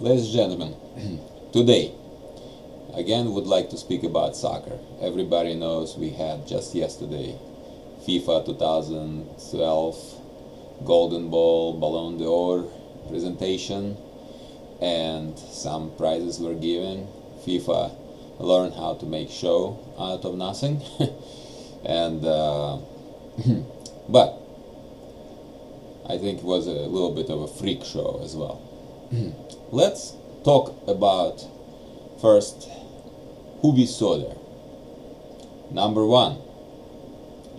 Ladies and gentlemen, today again would like to speak about soccer. Everybody knows we had just yesterday FIFA 2012 Golden Ball Ballon d'Or presentation, and some prizes were given. FIFA learned how to make show out of nothing, and but I think it was a little bit of a freak show as well. Let's talk about first who we saw there. Number one,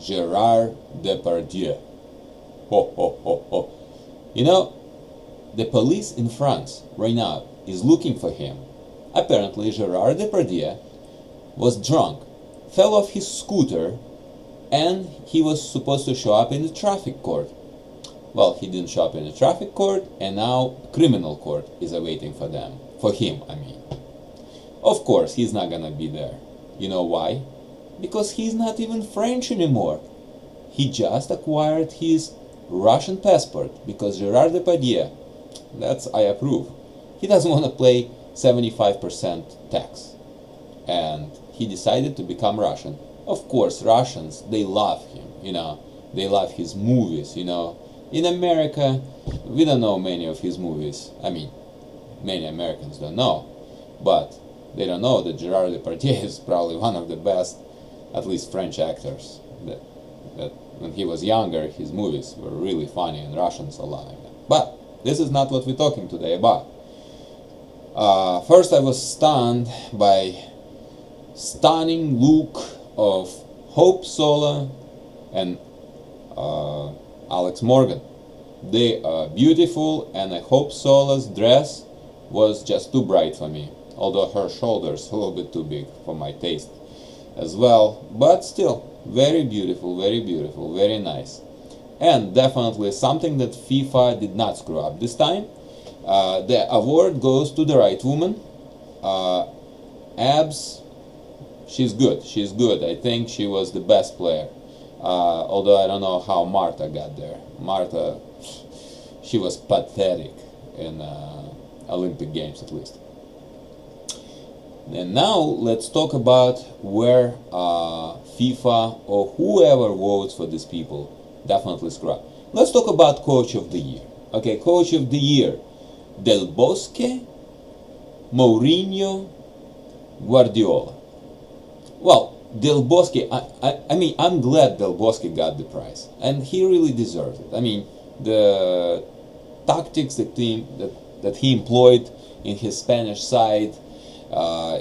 Gerard Depardieu. Ho, ho, ho, ho. You know, the police in France right now is looking for him. Apparently, Gerard Depardieu was drunk, fell off his scooter, and he was supposed to show up in the traffic court. Well, he didn't show up in the traffic court, and now criminal court is awaiting for him. Of course, he's not gonna be there. You know why? Because he's not even French anymore. He just acquired his Russian passport because Gerard Depardieu, that's I approve. He doesn't want to pay 75% tax, and he decided to become Russian. Of course, Russians, they love him. They love his movies. In America, we don't know many of his movies. Many Americans don't know, but they don't know that Gerard Depardieu is probably one of the best, at least French actors. That when he was younger, his movies were really funny, and Russians love him. But this is not what we're talking today about. First, I was stunned by stunning look of Hope Sola and Alex Morgan. They are beautiful, and I hope Sola's dress was just too bright for me, although her shoulders a little bit too big for my taste as well, but still very beautiful, very nice, and definitely something that FIFA did not screw up this time. The award goes to the right woman. Abs, she's good. I think she was the best player. Although I don't know how Marta got there. Marta, she was pathetic in Olympic Games at least. And now let's talk about where FIFA or whoever votes for these people definitely screw up. Let's talk about Coach of the Year. Okay, Coach of the Year: Del Bosque, Mourinho, Guardiola. Well, Del Bosque, I'm glad Del Bosque got the prize, and he really deserves it. The tactics that he employed in his Spanish side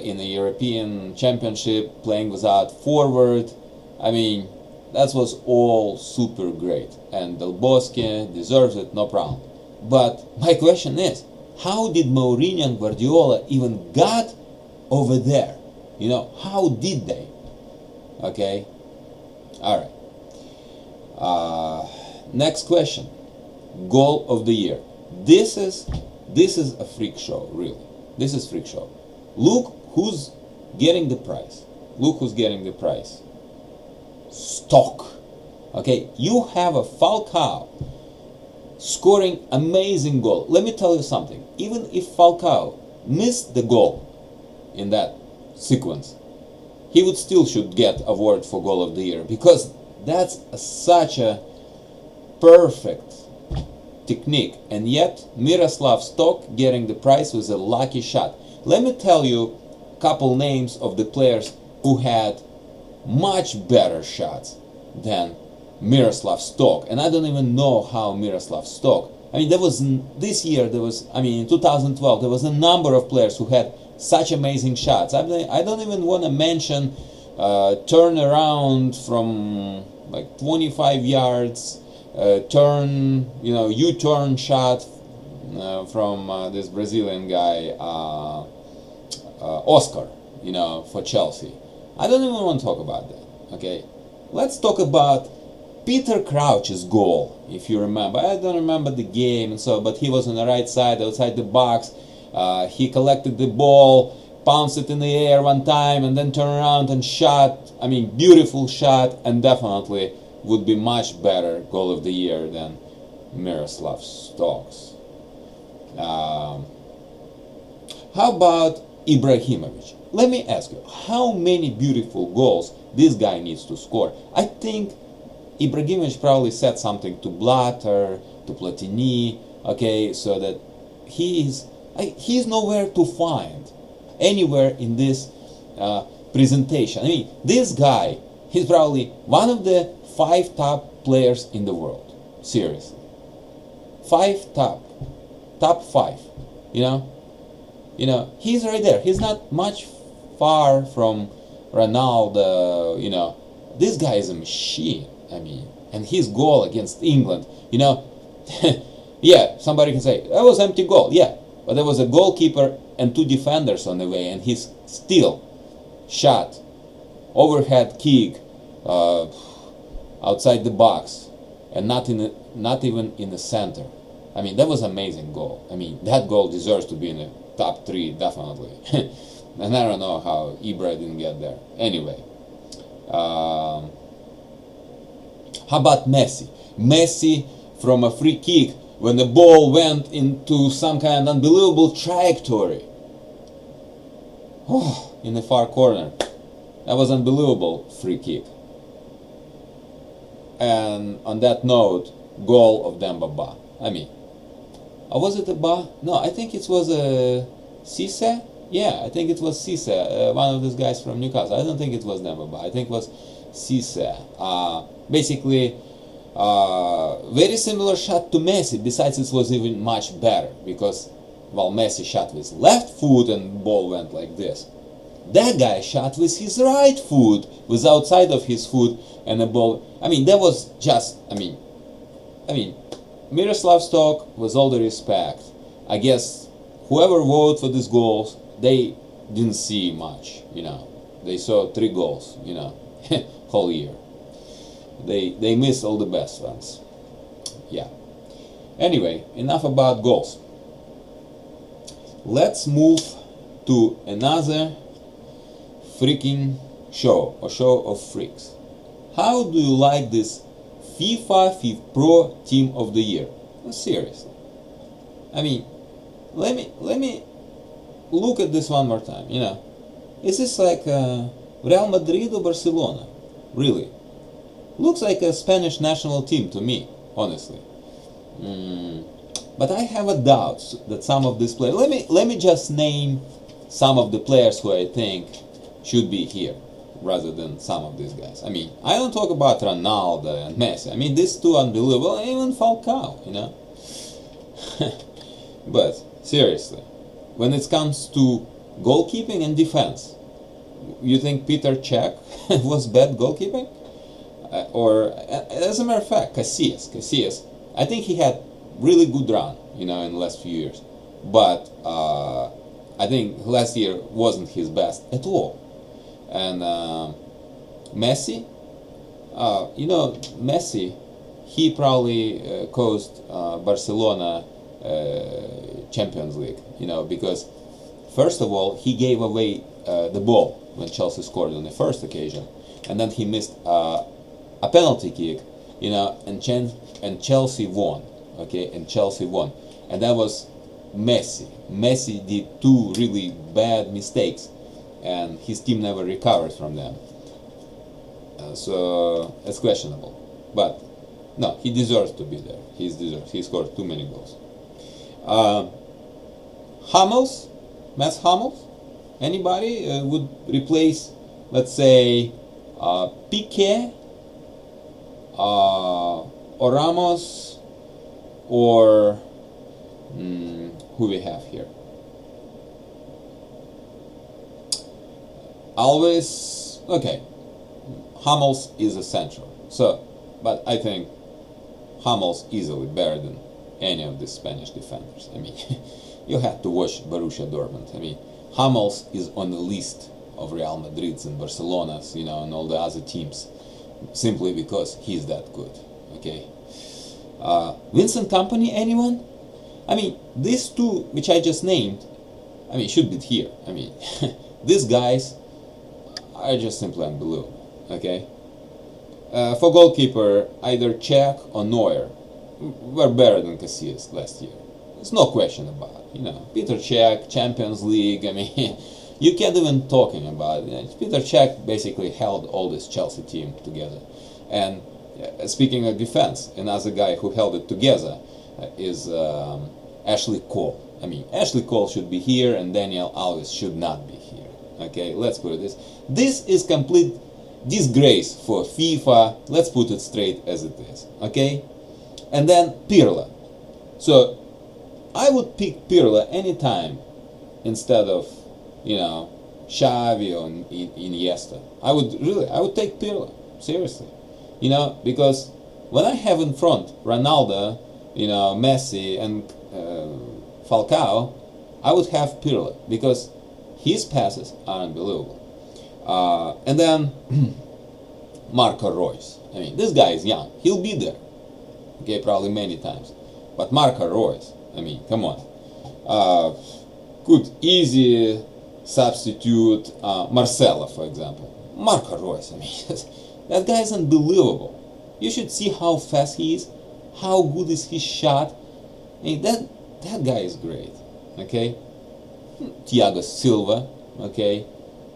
in the European Championship, playing without forward, that was all super great, and Del Bosque deserves it, no problem. But my question is, how did Mourinho and Guardiola even got over there? How did they? Okay, all right. Next question: Goal of the Year. This is a freak show, really. This is freak show. Look who's getting the prize. Stock. Okay, you have a Falcao scoring amazing goal. Let me tell you something. Even if Falcao missed the goal in that sequence, he would still should get award for Goal of the Year, because that's such a perfect technique. And yet Miroslav Stoch getting the prize was a lucky shot. Let me tell you a couple names of the players who had much better shots than Miroslav Stoch, and I don't even know how Miroslav Stoch. In 2012, there was a number of players who had such amazing shots. I don't even want to mention turn around from like 25 yards, U-turn shot from this Brazilian guy, Oscar, for Chelsea. I don't even want to talk about that. Okay, let's talk about Peter Crouch's goal. If you remember, I don't remember the game, but he was on the right side, outside the box. He collected the ball, pounced it in the air one time, and then turned around and shot. Beautiful shot, and definitely would be much better Goal of the Year than Miroslav Stoch's. How about Ibrahimovic? Let me ask you, how many beautiful goals this guy needs to score? I think Ibrahimovic probably said something to Blatter, to Platini, okay, so that he's nowhere to find anywhere in this presentation. I mean, this guy, he's probably one of the 5 top players in the world. Seriously. 5 top 5, you know? You know, he's right there. He's not much far from Ronaldo, you know. This guy is a machine, I mean. And his goal against England, you know, yeah, somebody can say, that was empty goal. Yeah, but there was a goalkeeper and 2 defenders on the way, and he's still shot, overhead kick, outside the box, and not even in the center. I mean, that was an amazing goal. I mean, that goal deserves to be in the top 3, definitely. And I don't know how Ibra didn't get there. Anyway, how about Messi? Messi from a free kick when the ball went into some kind of unbelievable trajectory. Oh, in the far corner. That was unbelievable free kick. And on that note, goal of Dembaba. I mean, was it a Ba? No, I think it was a Cisse. Yeah, I think it was Cisse, one of those guys from Newcastle. I don't think it was Dembaba. I think it was Cisse. Basically, very similar shot to Messi. Besides, it was even much better because, well, Messi shot with left foot and ball went like this. That guy shot with his right foot, with outside of his foot, and the ball. I mean, that was just. I mean, Miroslav Stock, with all the respect, I guess whoever voted for these goals, they didn't see much. You know, they saw 3 goals. You know, whole year. They missed all the best ones. Yeah. Anyway, enough about goals. Let's move to another freaking show, a show of freaks. How do you like this FIFA Pro Team of the Year? Well, seriously. I mean, let me look at this one more time. You know, is this like Real Madrid or Barcelona? Really? Looks like a Spanish national team to me, honestly. But I have a doubt that some of these players. Let me just name some of the players who I think should be here, rather than some of these guys. I mean, I don't talk about Ronaldo and Messi. I mean, these 2 unbelievable, even Falcao, you know. But seriously, when it comes to goalkeeping and defense, you think Peter Cech was bad goalkeeping? Or, as a matter of fact, Casillas, I think he had really good run, you know, in the last few years. But I think last year wasn't his best at all. And Messi, you know, Messi, he probably caused Barcelona Champions League, you know, because first of all, he gave away the ball when Chelsea scored on the first occasion, and then he missed a penalty kick, you know, and Chelsea won, okay, and Chelsea won, and that was Messi. Messi did 2 really bad mistakes, and his team never recovered from them. So it's questionable, but no, he deserves to be there. He scored too many goals. Hummels, Mats Hummels, anybody would replace, let's say, Piqué, or Ramos, or who we have here? Always, okay, Hummels is essential. So, but I think Hummels easily better than any of the Spanish defenders. I mean, you have to watch Borussia Dortmund. I mean, Hummels is on the list of Real Madrid's and Barcelona's, you know, and all the other teams, simply because he's that good. Okay. Vincent Kompany, anyone? I mean, these 2 which I just named, I mean, should be here. I mean, these guys are just simply unbelievable. Okay. For goalkeeper, either Cech or Neuer were better than Casillas last year. There's no question about it. You know, Peter Cech, Champions League. I mean, you can't even talking about it. Peter Cech basically held all this Chelsea team together. And speaking of defense, another guy who held it together is Ashley Cole. I mean, Ashley Cole should be here, and Daniel Alves should not be here. Okay, let's put it this. This is complete disgrace for FIFA. Let's put it straight as it is. Okay, and then Pirlo. So I would pick Pirlo anytime instead of, you know, Xavi or Iniesta. I would take Pirlo seriously, you know, because when I have in front Ronaldo, you know, Messi and Falcao, I would have Pirlo because his passes are unbelievable. And then Marco Reus. I mean, this guy is young. He'll be there. Okay, probably many times. But Marco Reus, I mean, come on. Good, easy substitute Marcelo, for example. Marco Reus, I mean, that guy is unbelievable. You should see how fast he is, how good is his shot. I mean, that guy is great. Okay, Thiago Silva. Okay,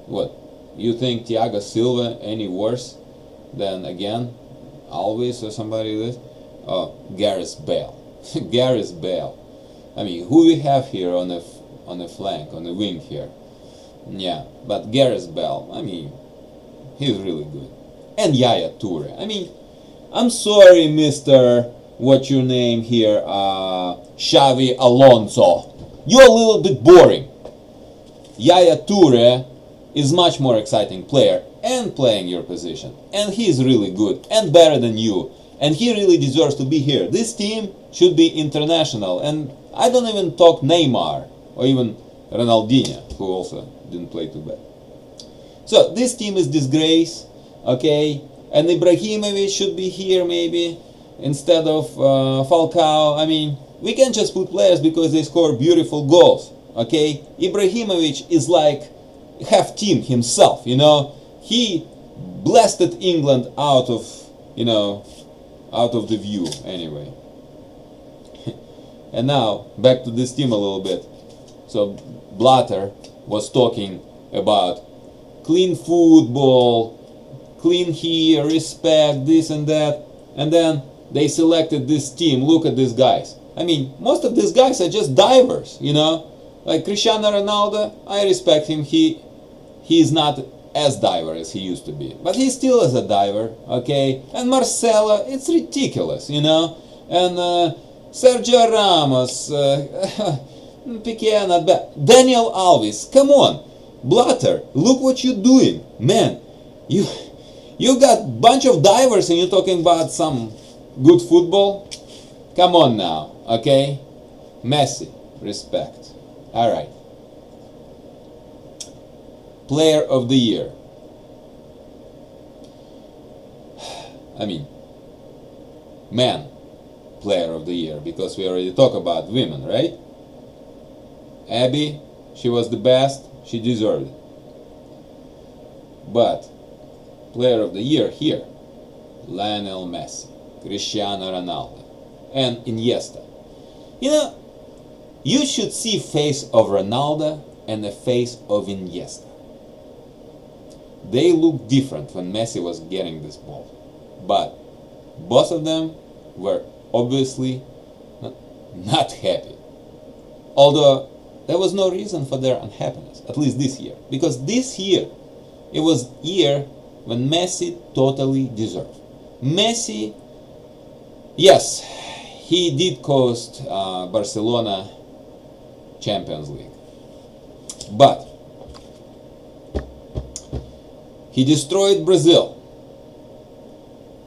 what? You think Thiago Silva any worse than again Alves or somebody like this? Oh, Gareth Bale. Gareth Bale. I mean, who we have here on the flank, on the wing here? Yeah, but Gareth Bale, I mean, he's really good. And Yaya Toure. I mean, I'm sorry, Mr. What's your name here? Xavi Alonso. You're a little bit boring. Yaya Toure is much more exciting player and playing your position. And he's really good and better than you. And he really deserves to be here. This team should be international. And I don't even talk Neymar or even Ronaldinho, who also didn't play too bad. So this team is disgrace, okay? And Ibrahimovic should be here maybe instead of Falcao. I mean, we can just put players because they score beautiful goals, okay? Ibrahimovic is like half team himself, you know? He blasted England out of, you know, out of the view anyway. And now back to this team a little bit. So Blatter was talking about clean football, clean here, respect, this and that, and then they selected this team. Look at these guys. I mean, most of these guys are just divers, you know, like Cristiano Ronaldo. I respect him. He is not as diver as he used to be, but he still is a diver, okay? And Marcelo, it's ridiculous, you know. And Sergio Ramos, Piqué, not bad. Daniel Alves, come on, Blatter, look what you're doing, man. You got bunch of divers and you're talking about some good football. Come on now, okay? Messi, respect. All right. Player of the year. I mean, man player of the year, because we already talked about women, right? Abby, she was the best, she deserved it. But player of the year here, Lionel Messi, Cristiano Ronaldo, and Iniesta. You know, you should see face of Ronaldo and the face of Iniesta. They look different when Messi was getting this ball, but both of them were obviously not happy. Although there was no reason for their unhappiness, at least this year, because this year it was year when Messi totally deserved. Messi, yes, he did cost Barcelona Champions League, but he destroyed Brazil.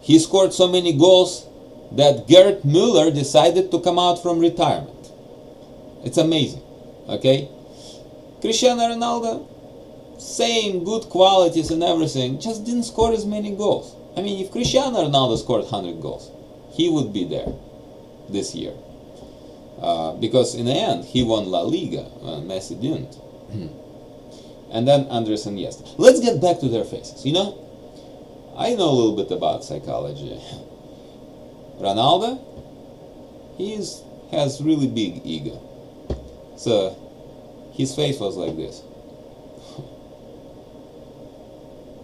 He scored so many goals that Gerd Müller decided to come out from retirement. It's amazing, okay? Cristiano Ronaldo, same good qualities and everything, just didn't score as many goals. I mean, if Cristiano Ronaldo scored 100 goals, he would be there this year. Because in the end, he won La Liga, Messi didn't. And then Andres Iniesta. Let's get back to their faces. You know, I know a little bit about psychology. Ronaldo, he's has really big ego. So his face was like this.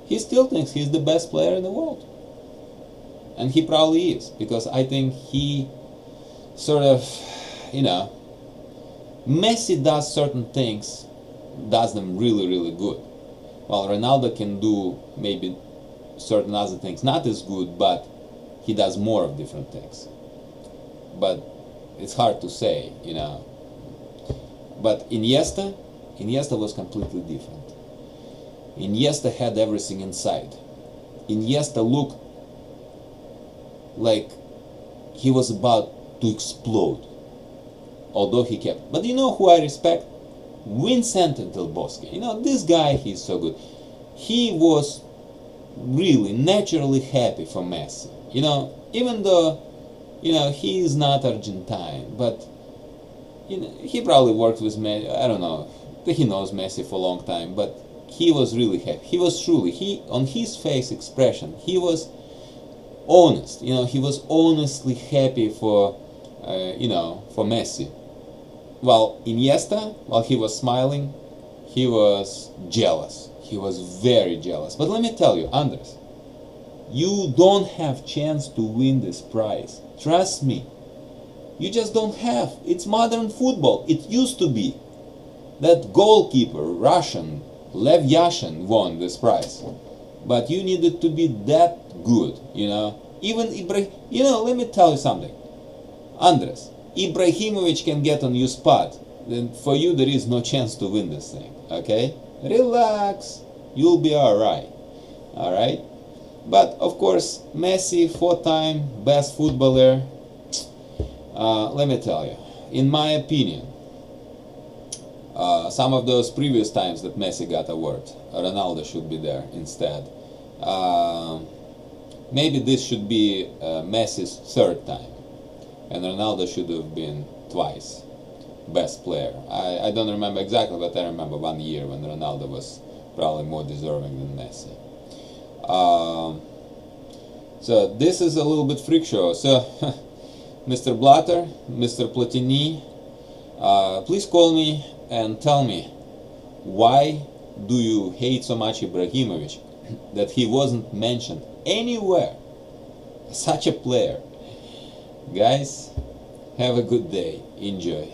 He still thinks he's the best player in the world. And he probably is, because I think he sort of, Messi does certain things, does them really, really good. While Ronaldo can do maybe certain other things not as good, but he does more of different things. But it's hard to say, But Iniesta was completely different. Iniesta had everything inside. Iniesta looked like he was about to explode, although he kept. But you know who I respect? Vincent Del Bosque. This guy, he's so good. He was really naturally happy for Messi. Even though, he is not Argentine, but, he probably worked with Messi. I don't know. He knows Messi for a long time, but he was really happy. He was truly, on his face expression, he was honest. He was honestly happy for, for Messi. While Iniesta, while he was smiling, he was jealous. He was very jealous. But let me tell you, Andres, you don't have chance to win this prize. Trust me. You just don't have. It's modern football. It used to be. That goalkeeper, Russian, Lev Yashin, won this prize. But you needed to be that good, Even Ibrahim, let me tell you something. Andres, Ibrahimovic can get on your spot. Then for you there is no chance to win this thing, okay? Relax. You'll be alright. Alright? But of course, Messi, 4-time best footballer. Let me tell you, in my opinion, some of those previous times that Messi got award, Ronaldo should be there instead. Maybe this should be Messi's 3rd time, and Ronaldo should have been twice best player. I don't remember exactly, but I remember one year when Ronaldo was probably more deserving than Messi. So this is a little bit freak show. So Mr. Blatter, Mr. Platini, please call me and tell me, why do you hate so much Ibrahimovic that he wasn't mentioned anywhere? Such a player. Guys, have a good day. Enjoy.